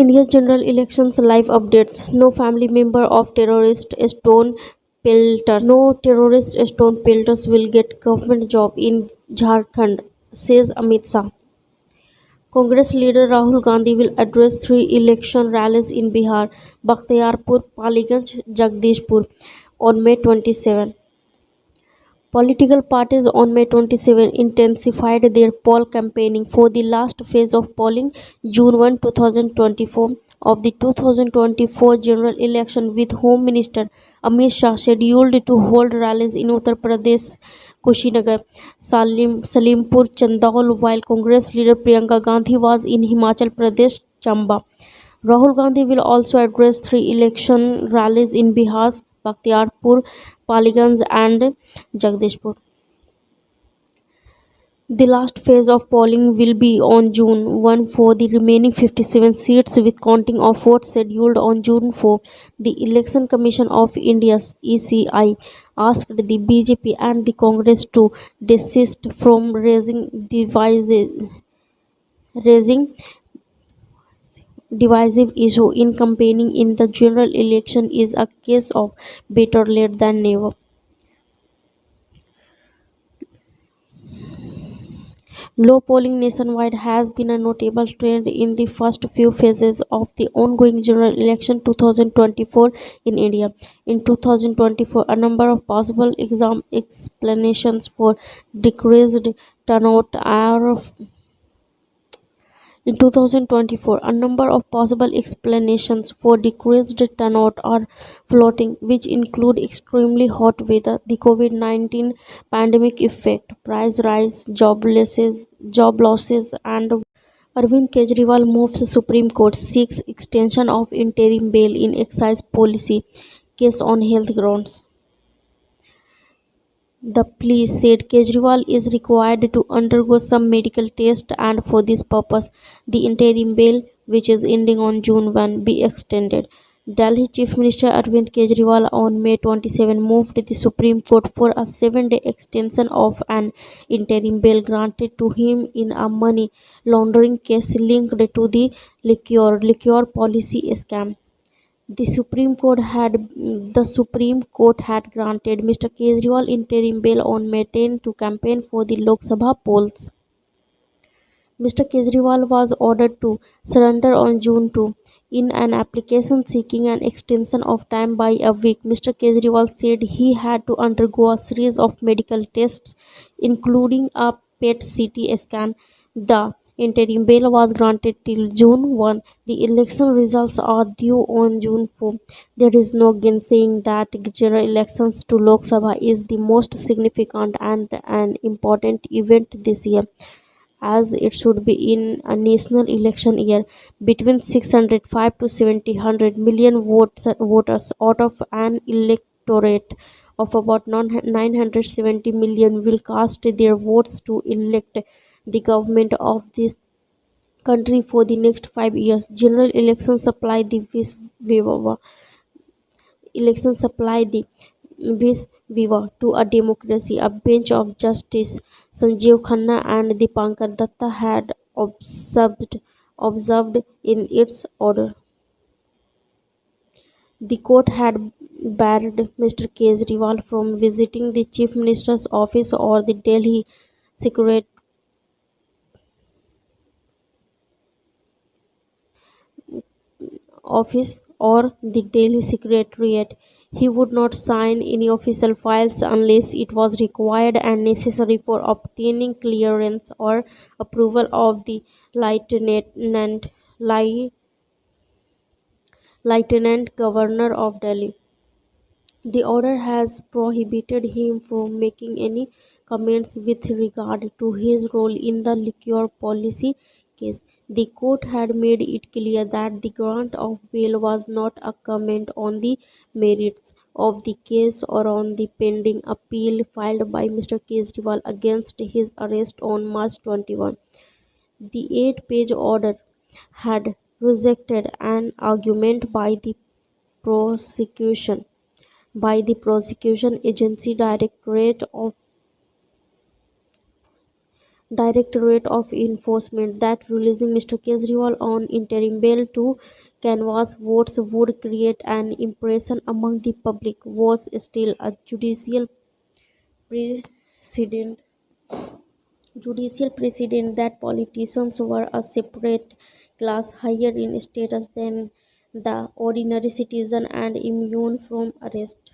India's general elections live updates. No family member of terrorist stone pelters. No terrorist stone pelters will get government job in Jharkhand, says Amit Shah. Congress leader Rahul Gandhi will address three election rallies in Bihar, Bakhtiyarpur, Paliganj, Jagdishpur on May 27. Political parties on May 27 intensified their poll campaigning for the last phase of polling June 1, 2024 of the 2024 general election, with Home Minister Amit Shah scheduled to hold rallies in Uttar Pradesh, Kushinagar, Salimpur, Chandaul, while Congress leader Priyanka Gandhi was in Himachal Pradesh, Chamba. Rahul Gandhi will also address three election rallies in Bihar, Bakhtiyarpur, Paliganj and Jagdishpur. The last phase of polling will be on June 1 for the remaining 57 seats, with counting of votes scheduled on June 4. The Election Commission of India's ECI asked the BJP and the Congress to desist from raising divisive issue in campaigning in the general election is a case of better late than never. Low polling nationwide has been a notable trend in the first few phases of the ongoing general election 2024 in India. In 2024, a number of possible explanations for decreased turnout are In 2024, a number of possible explanations for decreased turnout are floating, which include extremely hot weather, the COVID-19 pandemic effect, price rise, job losses, and Arvind Kejriwal moves Supreme Court, seeks extension of interim bail in excise policy case on health grounds. The police said Kejriwal is required to undergo some medical test, and for this purpose, the interim bail, which is ending on June 1, be extended. Delhi Chief Minister Arvind Kejriwal on May 27 moved the Supreme Court for a 7-day extension of an interim bail granted to him in a money laundering case linked to the liquor policy scam. The Supreme Court had granted Mr. Kejriwal interim bail on May 10 to campaign for the Lok Sabha polls. Mr. Kejriwal was ordered to surrender on June 2. In an application seeking an extension of time by a week, Mr. Kejriwal said he had to undergo a series of medical tests, including a PET-CT scan. The interim bail was granted till June 1. The election results are due on June 4. There is no gainsaying that general elections to Lok Sabha is the most significant and an important event this year, as it should be in a national election year. Between 605 to 700 million voters out of an electorate of about 970 million will cast their votes to elect the government of this country for the next 5 years. General elections supply the vis viva to a democracy. A bench of Justice Sanjeev Khanna and Dipankar Datta had observed in its order. The court had barred Mr. Kejriwal from visiting the Chief Minister's office or the Delhi Secret office or the Delhi Secretariat. He would not sign any official files unless it was required and necessary for obtaining clearance or approval of the Lieutenant, Lieutenant Governor of Delhi. The order has prohibited him from making any comments with regard to his role in the liquor policy case. The court had made it clear that the grant of bail was not a comment on the merits of the case or on the pending appeal filed by Mr. Kejriwal against his arrest on March 21. The 8-page order had rejected an argument prosecution by the prosecution agency Directorate of Directorate of Enforcement that releasing Mr. Kejriwal on interim bail to canvass votes would create an impression among the public was still a precedent judicial precedent that politicians were a separate class higher in status than the ordinary citizen and immune from arrest.